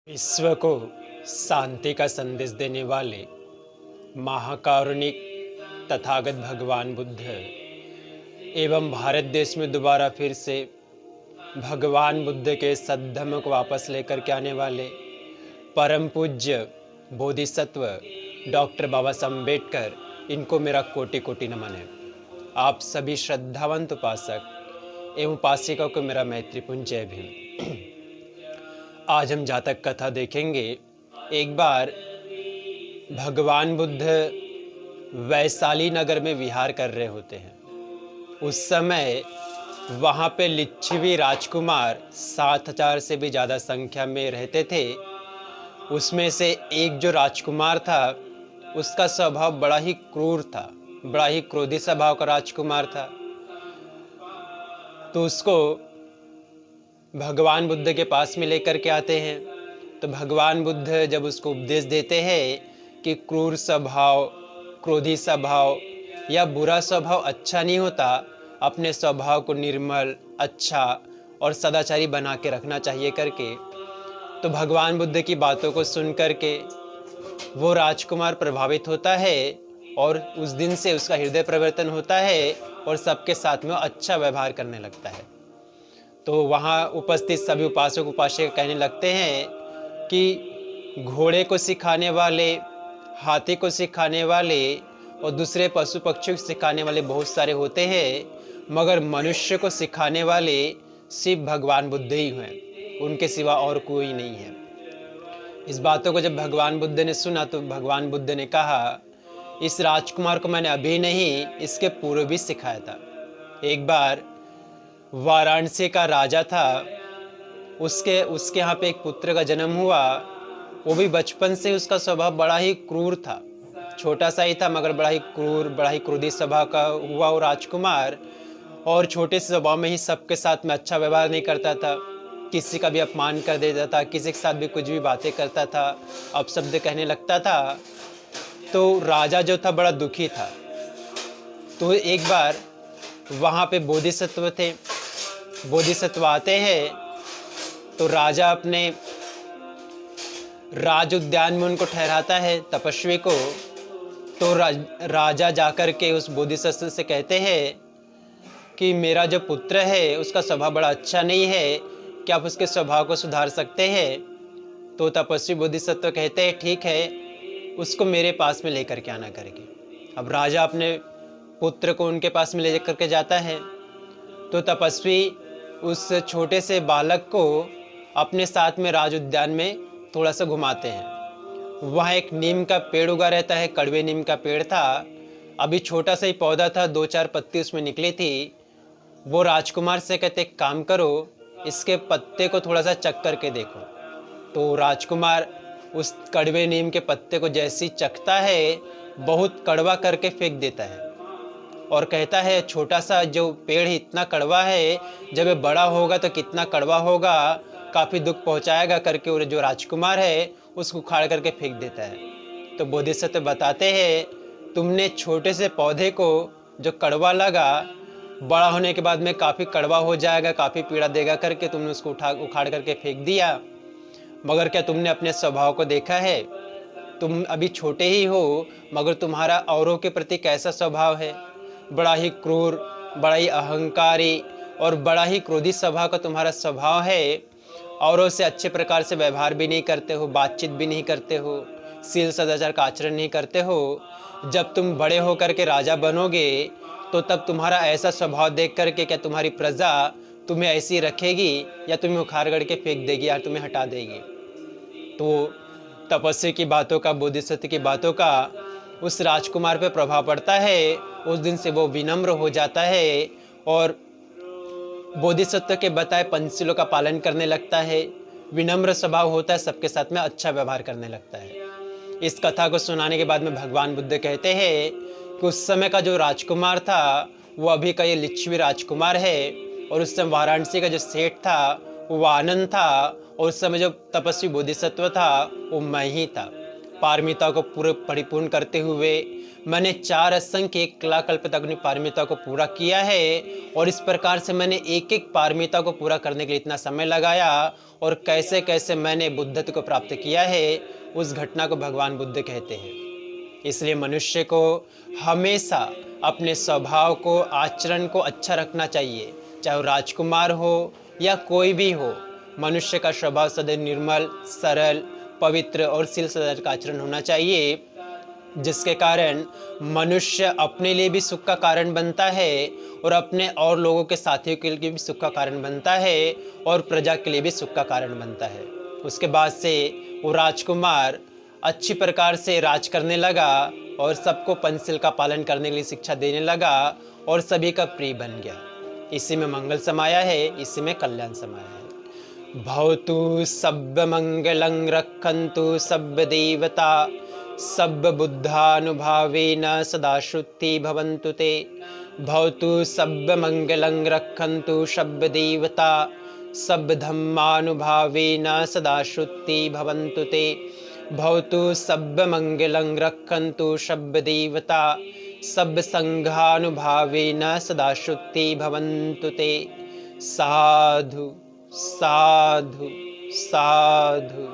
विश्व को शांति का संदेश देने वाले महाकारुणिक तथागत भगवान बुद्ध एवं भारत देश में दोबारा फिर से भगवान बुद्ध के सद्धर्म को वापस लेकर के आने वाले परम पूज्य बोधिसत्व डॉक्टर बाबा साहब अम्बेडकर, इनको मेरा कोटि कोटि नमन है। आप सभी श्रद्धावंत उपासक एवं उपासिका को मेरा मैत्रीपूर्ण जय भीम। आज हम जातक कथा देखेंगे। एक बार भगवान बुद्ध वैशाली नगर में विहार कर रहे होते हैं। उस समय वहाँ पे लिच्छवी राजकुमार 7000 से भी ज़्यादा संख्या में रहते थे। उसमें से एक जो राजकुमार था, उसका स्वभाव बड़ा ही क्रूर था, बड़ा ही क्रोधी स्वभाव का राजकुमार था। तो उसको भगवान बुद्ध के पास में लेकर के आते हैं। तो भगवान बुद्ध जब उसको उपदेश देते हैं कि क्रूर स्वभाव, क्रोधी स्वभाव या बुरा स्वभाव अच्छा नहीं होता, अपने स्वभाव को निर्मल, अच्छा और सदाचारी बना के रखना चाहिए करके, तो भगवान बुद्ध की बातों को सुन करके वो राजकुमार प्रभावित होता है और उस दिन से उसका हृदय परिवर्तन होता है और सबके साथ में अच्छा व्यवहार करने लगता है। तो वहाँ उपस्थित सभी उपासक उपासिका कहने लगते हैं कि घोड़े को सिखाने वाले, हाथी को सिखाने वाले और दूसरे पशु पक्षियों को सिखाने वाले बहुत सारे होते हैं, मगर मनुष्य को सिखाने वाले सिर्फ भगवान बुद्ध ही हैं, उनके सिवा और कोई नहीं है। इस बातों को जब भगवान बुद्ध ने सुना तो भगवान बुद्ध ने कहा, इस राजकुमार को मैंने अभी नहीं, इसके पूर्व भी सिखाया था। एक बार वाराणसी का राजा था, उसके यहाँ पे एक पुत्र का जन्म हुआ। वो भी बचपन से उसका स्वभाव बड़ा ही क्रूर था, छोटा सा ही था मगर बड़ा ही क्रूर, बड़ा ही क्रोधी स्वभाव का हुआ वो राजकुमार। और छोटे से स्वभाव में ही सबके साथ में अच्छा व्यवहार नहीं करता था, किसी का भी अपमान कर देता था, किसी के साथ भी कुछ भी बातें करता था, अपशब्द कहने लगता था। तो राजा जो था बड़ा दुखी था। तो एक बार वहाँ पे बोधिसत्व थे, बोधिसत्व आते हैं। तो राजा अपने राज उद्यान में उनको ठहराता है, तपस्वी को। तो राजा जाकर के उस बोधिसत्व से कहते हैं कि मेरा जो पुत्र है उसका स्वभाव बड़ा अच्छा नहीं है, क्या आप उसके स्वभाव को सुधार सकते हैं? तो तपस्वी बोधिसत्व कहते हैं ठीक है, उसको मेरे पास में लेकर के आना करके। अब राजा अपने पुत्र को उनके पास में ले करके जाता है। तो तपस्वी उस छोटे से बालक को अपने साथ में राज उद्यान में थोड़ा सा घुमाते हैं। वहाँ एक नीम का पेड़ उगा रहता है, कड़वे नीम का पेड़ था। अभी छोटा सा ही पौधा था, 2-4 पत्ती उसमें निकली थी। वो राजकुमार से कहते काम करो, इसके पत्ते को थोड़ा सा चख करके देखो। तो राजकुमार उस कड़वे नीम के पत्ते को जैसी चखता है, बहुत कड़वा करके फेंक देता है और कहता है छोटा सा जो पेड़ है इतना कड़वा है, जब ये बड़ा होगा तो कितना कड़वा होगा, काफ़ी दुख पहुंचाएगा करके। और जो राजकुमार है उसको उखाड़ करके फेंक देता है। तो बोधिसत्व बताते हैं, तुमने छोटे से पौधे को जो कड़वा लगा, बड़ा होने के बाद में काफ़ी कड़वा हो जाएगा, काफ़ी पीड़ा देगा करके तुमने उसको उखाड़ करके फेंक दिया। मगर क्या तुमने अपने स्वभाव को देखा है? तुम अभी छोटे ही हो, मगर तुम्हारा औरों के प्रति कैसा स्वभाव है? बड़ा ही क्रूर, बड़ा ही अहंकारी और बड़ा ही क्रोधी स्वभाव का तुम्हारा स्वभाव है। औरों से अच्छे प्रकार से व्यवहार भी नहीं करते हो, बातचीत भी नहीं करते हो, शील सदाचार का आचरण नहीं करते हो। जब तुम बड़े होकर के राजा बनोगे तो तब तुम्हारा ऐसा स्वभाव देख करके क्या तुम्हारी प्रजा तुम्हें ऐसी रखेगी या तुम्हें उखाड़ करके फेंक देगी या तुम्हें हटा देगी? तो तपस्वी की बातों का, बोधिसत्व की बातों का उस राजकुमार पे प्रभाव पड़ता है। उस दिन से वो विनम्र हो जाता है और बोधिसत्व के बताए पंचशीलों का पालन करने लगता है, विनम्र स्वभाव होता है, सबके साथ में अच्छा व्यवहार करने लगता है। इस कथा को सुनाने के बाद में भगवान बुद्ध कहते हैं कि उस समय का जो राजकुमार था वो अभी का ये लिच्छवी राजकुमार है, और उस समय वाराणसी का जो सेठ था वो आनंद था, और उस समय जो तपस्वी बोधिसत्व था वो मैं ही था। पारमिता को पूरे परिपूर्ण करते हुए मैंने 4 असंख्य कलाकल्प तक अपनी पारमिता को पूरा किया है। और इस प्रकार से मैंने एक एक पारमिता को पूरा करने के लिए इतना समय लगाया और कैसे कैसे मैंने बुद्धत्व को प्राप्त किया है, उस घटना को भगवान बुद्ध कहते हैं। इसलिए मनुष्य को हमेशा अपने स्वभाव को, आचरण को अच्छा रखना चाहिए, चाहे वो राजकुमार हो या कोई भी हो। मनुष्य का स्वभाव सदैव निर्मल, सरल, पवित्र और शील सदाचार का आचरण होना चाहिए, जिसके कारण मनुष्य अपने लिए भी सुख का कारण बनता है और अपने और लोगों के साथियों के लिए भी सुख का कारण बनता है और प्रजा के लिए भी सुख का कारण बनता है। उसके बाद से वो राजकुमार अच्छी प्रकार से राज करने लगा और सबको पंचशील का पालन करने के लिए शिक्षा देने लगा और सभी का प्रिय बन गया। इसी में मंगल समाया है, इसी में कल्याण समाया है। भवतु सब मंगलं रक्षन्तु सब देवता सब बुद्धानुभावेन सदा शुद्धि भवन्तु ते। भवतु सब मंगलं रक्षन्तु सब देवता सब धम्मानुभावेन सदा शुद्धि भवन्तु ते। भवतु सब मंगलं रक्षन्तु सब देवता सब संघानुभावेन सदा शुद्धि भवन्तु ते। साधु साधु साधु।